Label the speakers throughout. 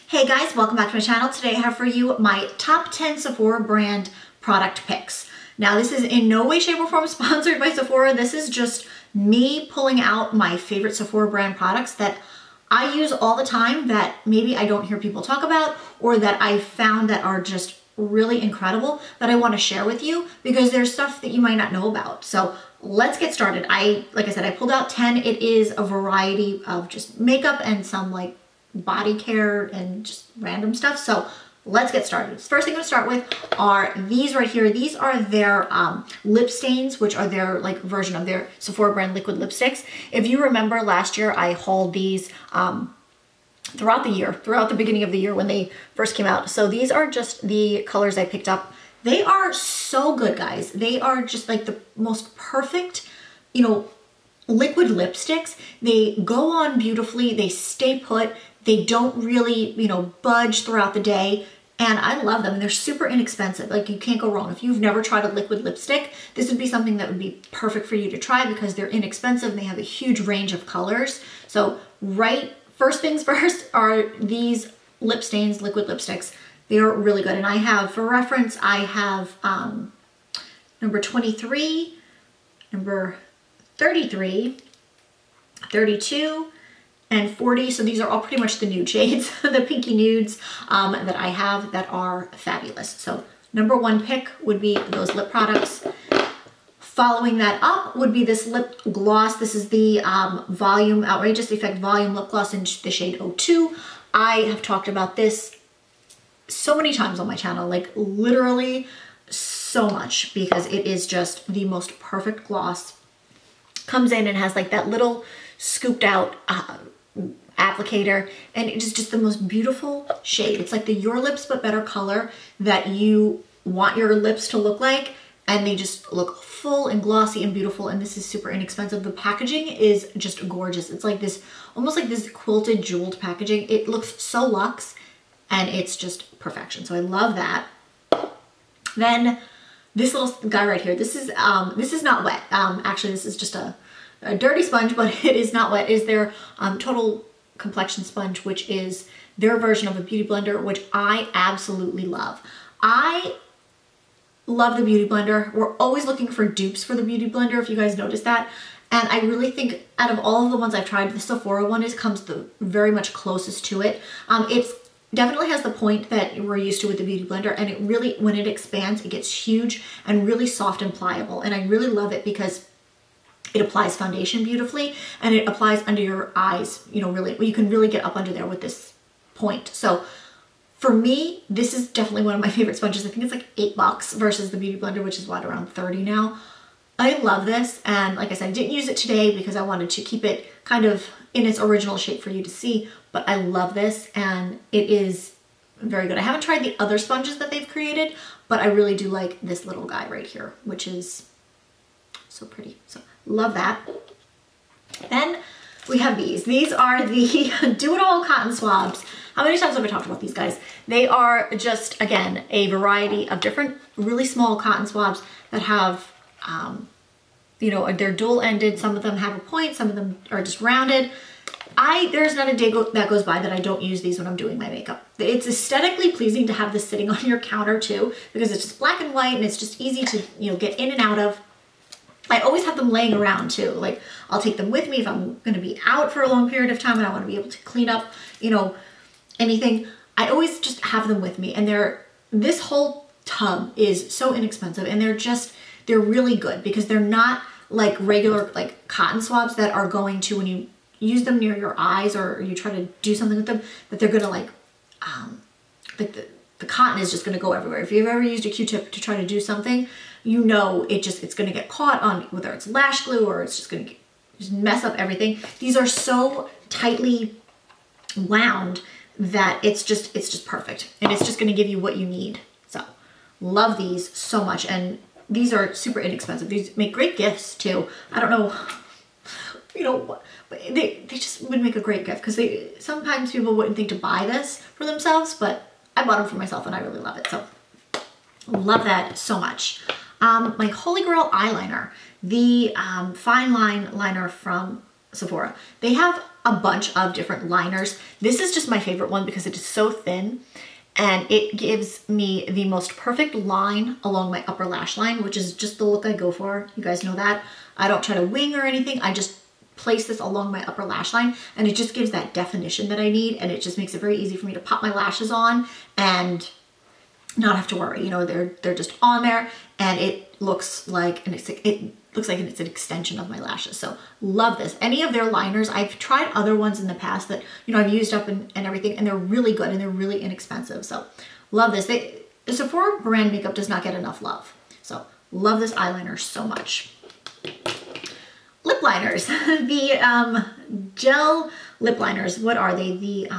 Speaker 1: Hey guys, welcome back to my channel. Today I have for you my top 10 Sephora brand product picks. Now this is in no way, shape, or form sponsored by Sephora. This is just me pulling out my favorite Sephora brand products that I use all the time that maybe I don't hear people talk about or that I found that are just really incredible that I want to share with you because there's stuff that you might not know about. So let's get started. Like I said, I pulled out 10. It is a variety of just makeup and some like body care and just random stuff. So let's get started. First thing I'm gonna start with are these right here. These are their lip stains, which are their like version of their Sephora brand liquid lipsticks. If you remember last year, I hauled these throughout the beginning of the year when they first came out. So these are just the colors I picked up. They are so good, guys. They are just like the most perfect, you know, liquid lipsticks. They go on beautifully. They stay put. They don't really, you know, budge throughout the day. And I love them. And they're super inexpensive. Like, you can't go wrong. If you've never tried a liquid lipstick, this would be something that would be perfect for you to try because they're inexpensive and they have a huge range of colors. So first things first are these lip stains, liquid lipsticks. They are really good. And I have, for reference, I have number 23, number 33, 32, and 40. So these are all pretty much the nude shades, the pinky nudes that I have that are fabulous. So number one pick would be those lip products. Following that up would be this lip gloss. This is the Volume Outrageous Effect Volume Lip Gloss in the shade 02. I have talked about this so many times on my channel, like literally so much, because it is just the most perfect gloss. Comes in and has like that little scooped out applicator, and it is just the most beautiful shade. It's like the Your Lips But Better color that you want your lips to look like, and they just look full and glossy and beautiful, and this is super inexpensive. The packaging is just gorgeous. It's like this, almost like this quilted jeweled packaging. It looks so luxe, and it's just perfection. So I love that. Then this little guy right here, this is not wet. Actually, this is just a dirty sponge, but it is not wet. Is their Total Complexion Sponge, which is their version of a beauty blender, which I absolutely love. I love the beauty blender. We're always looking for dupes for the beauty blender, if you guys noticed that. And I really think out of all of the ones I've tried, the Sephora one comes the very much closest to it. It's definitely has the point that we're used to with the beauty blender, and it really, when it expands, it gets huge and really soft and pliable. And I really love it because it applies foundation beautifully, and it applies under your eyes, you know, really, you can really get up under there with this point. So for me, this is definitely one of my favorite sponges. I think it's like $8 versus the beauty blender, which is what, around 30 now. I love this, and like I said, I didn't use it today because I wanted to keep it kind of in its original shape for you to see, but I love this, and it is very good. I haven't tried the other sponges that they've created, but I really do like this little guy right here, which is so pretty. So love that. Then we have these. These are the Do It All cotton swabs. How many times have I talked about these guys? They are just, again, a variety of different really small cotton swabs that have you know, they're dual-ended. Some of them have a point, some of them are just rounded. There's not a day that goes by that I don't use these when I'm doing my makeup. It's aesthetically pleasing to have this sitting on your counter too, because it's just black and white and it's just easy to, you know, get in and out of. I always have them laying around too. Like, I'll take them with me if I'm gonna be out for a long period of time and I wanna be able to clean up, you know, anything. I always just have them with me, and this whole tub is so inexpensive, and they're really good because they're not like regular like cotton swabs that are going to, when you use them near your eyes or you try to do something with them, that they're gonna like the cotton is just gonna go everywhere. If you've ever used a Q-tip to try to do something, you know it's gonna get caught on, whether it's lash glue or it's just gonna just mess up everything. These are so tightly wound that it's just perfect, and it's just gonna give you what you need. So love these so much, and these are super inexpensive. These make great gifts too. I don't know, you know, but they just would make a great gift, because sometimes people wouldn't think to buy this for themselves, but I bought them for myself and I really love it. So love that so much. My Holy Grail eyeliner, the fine line liner from Sephora. They have a bunch of different liners. This is just my favorite one because it is so thin and it gives me the most perfect line along my upper lash line, which is just the look I go for. You guys know that. I don't try to wing or anything. I just place this along my upper lash line and it just gives that definition that I need, and it just makes it very easy for me to pop my lashes on and not have to worry. You know, they're just on there and it looks like it's an extension of my lashes. So love this. Any of their liners, I've tried other ones in the past that, you know, I've used up and everything, and they're really good and they're really inexpensive. So love this. The Sephora brand makeup does not get enough love. So love this eyeliner so much. Lip liners. The gel lip liners. What are they? The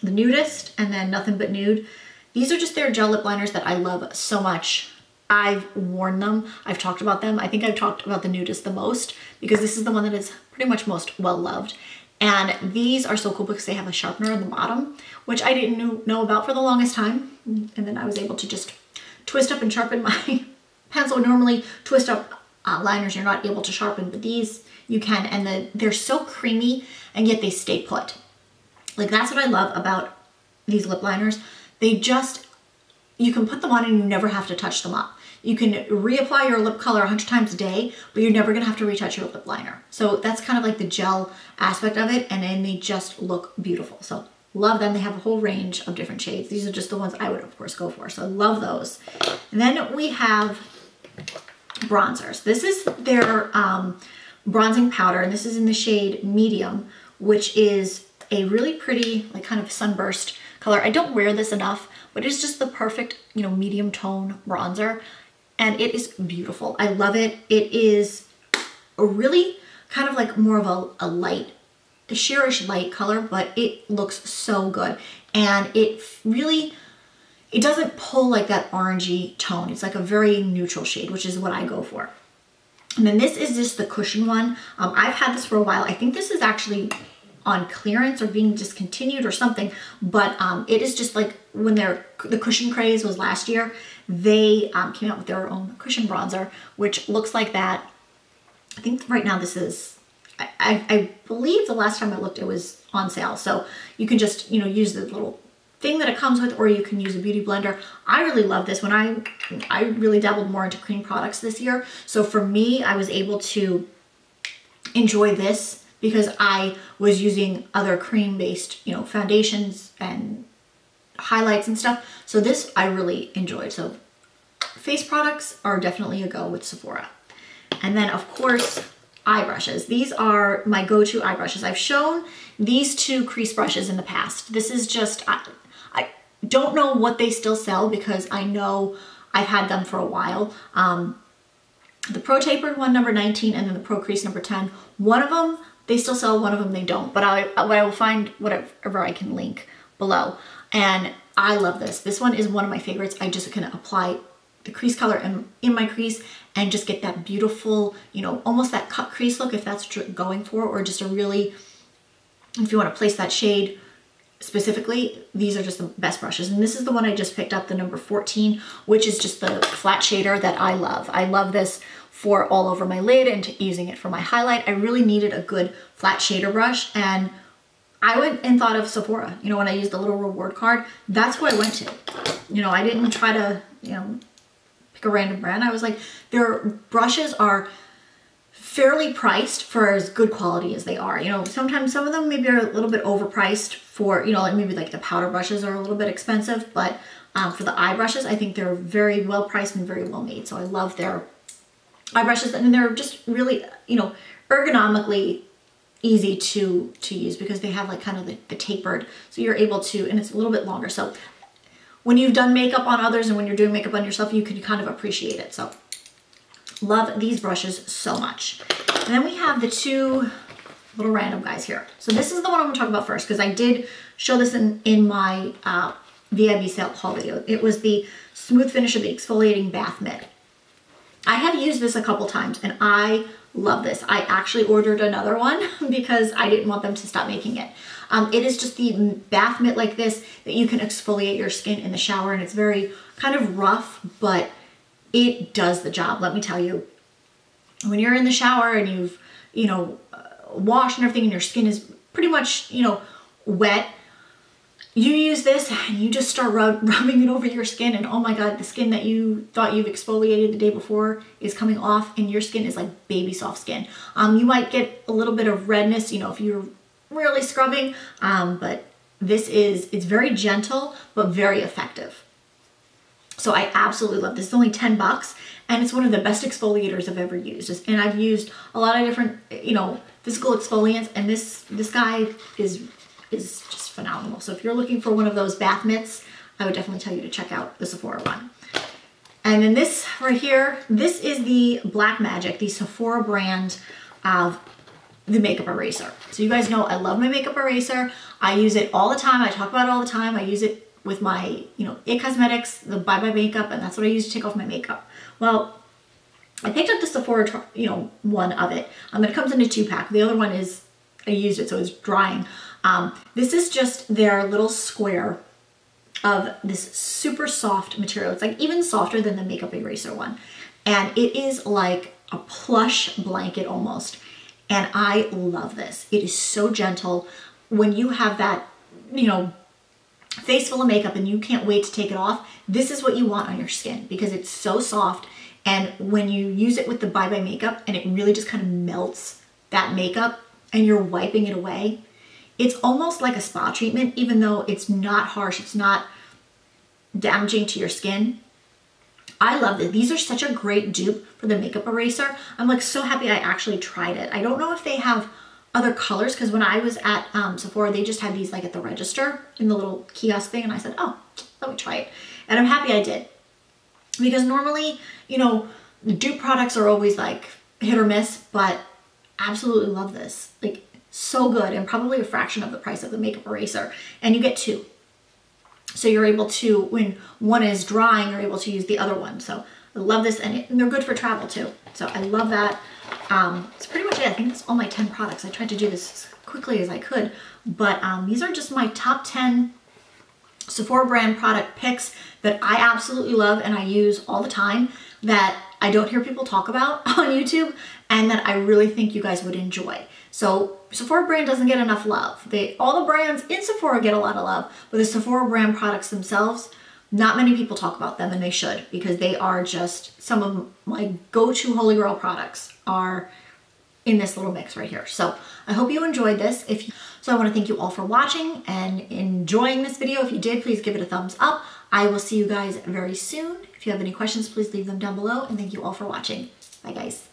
Speaker 1: Nudist and then Nothing But Nude. These are just their gel lip liners that I love so much. I've worn them. I've talked about them. I think I've talked about the Nudist the most because this is the one that is pretty much most well loved. And these are so cool because they have a sharpener on the bottom, which I didn't know about for the longest time. And then I was able to just twist up and sharpen my pencil. Normally twist up liners you're not able to sharpen, but these you can, and they're so creamy and yet they stay put. Like, that's what I love about these lip liners. You can put them on and you never have to touch them up. You can reapply your lip color 100 times a day, but you're never gonna have to retouch your lip liner. So that's kind of like the gel aspect of it, and then they just look beautiful. So love them. They have a whole range of different shades. These are just the ones I would of course go for, so I love those. And then we have bronzers. This is their bronzing powder, and this is in the shade Medium, which is a really pretty, like, kind of sunburst color. I don't wear this enough, but it's just the perfect, you know, medium tone bronzer, and it is beautiful. I love it. It is a really kind of like more of a light, a sheerish light color, but it looks so good, and it doesn't pull like that orangey tone. It's like a very neutral shade, which is what I go for. And then this is just the cushion one. I've had this for a while. I think this is actually on clearance or being discontinued or something, but it is just like when the cushion craze was last year, they came out with their own cushion bronzer, which looks like that. I think right now this is, I believe the last time I looked it was on sale. So you can just, you know, use the little thing that it comes with, or you can use a beauty blender. I really love this. When I really dabbled more into cream products this year. So for me, I was able to enjoy this because I was using other cream-based, you know, foundations and highlights and stuff. So this I really enjoyed. So face products are definitely a go with Sephora. And then of course, eye brushes. These are my go-to eye brushes. I've shown these two crease brushes in the past. This is just, I don't know what they still sell because I know I've had them for a while. The Pro Tapered one, number 19, and then the Pro Crease number 10. One of them, they still sell, one of them they don't, but I will find whatever I can link below. And I love this. This one is one of my favorites. I just can apply the crease color in my crease and just get that beautiful, you know, almost that cut crease look if that's what you're going for, or just a really, if you want to place that shade specifically, these are just the best brushes. And this is the one I just picked up, the number 14, which is just the flat shader that I love. I love this for all over my lid and using it for my highlight. I really needed a good flat shader brush, and I went and thought of Sephora. You know, when I used the little reward card, that's who I went to. You know, I didn't try to, you know, pick a random brand. I was like, their brushes are fairly priced for as good quality as they are. You know, sometimes some of them maybe are a little bit overpriced for, you know, like maybe like the powder brushes are a little bit expensive, but for the eye brushes, I think they're very well priced and very well made. So I love their eye brushes, and they're just really, you know, ergonomically easy to use because they have like kind of the tapered, so you're able to, and it's a little bit longer. So when you've done makeup on others and when you're doing makeup on yourself, you can kind of appreciate it. So love these brushes so much. And then we have the two little random guys here. So this is the one I'm gonna talk about first because I did show this in my VIB sale haul video. It was the Smooth Finisher, the Exfoliating Bath Mitt. I have used this a couple times and I love this. I actually ordered another one because I didn't want them to stop making it. It is just the bath mitt like this that you can exfoliate your skin in the shower, and it's very kind of rough, but it does the job. Let me tell you, when you're in the shower and you've, you know, washed and everything and your skin is pretty much, you know, wet, you use this and you just start rubbing it over your skin, and oh my God, the skin that you thought you've exfoliated the day before is coming off, and your skin is like baby soft skin. You might get a little bit of redness, you know, if you're really scrubbing, but it's very gentle, but very effective. So I absolutely love this. It's only 10 bucks, and it's one of the best exfoliators I've ever used. And I've used a lot of different, you know, physical exfoliants, and this guy is just phenomenal. So if you're looking for one of those bath mitts, I would definitely tell you to check out the Sephora one. And then this right here, this is the Black Magic, the Sephora brand of the makeup eraser. So you guys know I love my makeup eraser. I use it all the time. I talk about it all the time. I use it with my, you know, It Cosmetics, the Bye Bye Makeup, and that's what I use to take off my makeup. Well, I picked up the Sephora, you know, one of it. It comes in a 2-pack. The other one is, I used it, so it's drying. This is just their little square of this super soft material. It's like even softer than the makeup eraser one. And it is like a plush blanket almost. And I love this. It is so gentle. When you have that, you know, face full of makeup and you can't wait to take it off, this is what you want on your skin because it's so soft. And when you use it with the Bye Bye Makeup and it really just kind of melts that makeup and you're wiping it away, it's almost like a spa treatment, even though it's not harsh, it's not damaging to your skin. I love it. These are such a great dupe for the makeup eraser. I'm like so happy I actually tried it. I don't know if they have other colors because when I was at Sephora, they just had these like at the register in the little kiosk thing, and I said, oh, let me try it. And I'm happy I did. Because normally, you know, dupe products are always like hit or miss, but absolutely love this. Like so good, and probably a fraction of the price of the makeup eraser. And you get 2. So you're able to, when one is drying, you're able to use the other one. So I love this, and they're good for travel too. So I love that. It's pretty much it. I think that's all my 10 products. I tried to do this as quickly as I could, but these are just my top 10 Sephora brand product picks that I absolutely love and I use all the time, that I don't hear people talk about on YouTube, and that I really think you guys would enjoy. So Sephora brand doesn't get enough love. All the brands in Sephora get a lot of love, but the Sephora brand products themselves, not many people talk about them, and they should, because they are just some of my go-to holy grail products are in this little mix right here. So I hope you enjoyed this. So I want to thank you all for watching and enjoying this video. If you did, please give it a thumbs up. I will see you guys very soon. If you have any questions, please leave them down below, and thank you all for watching. Bye guys.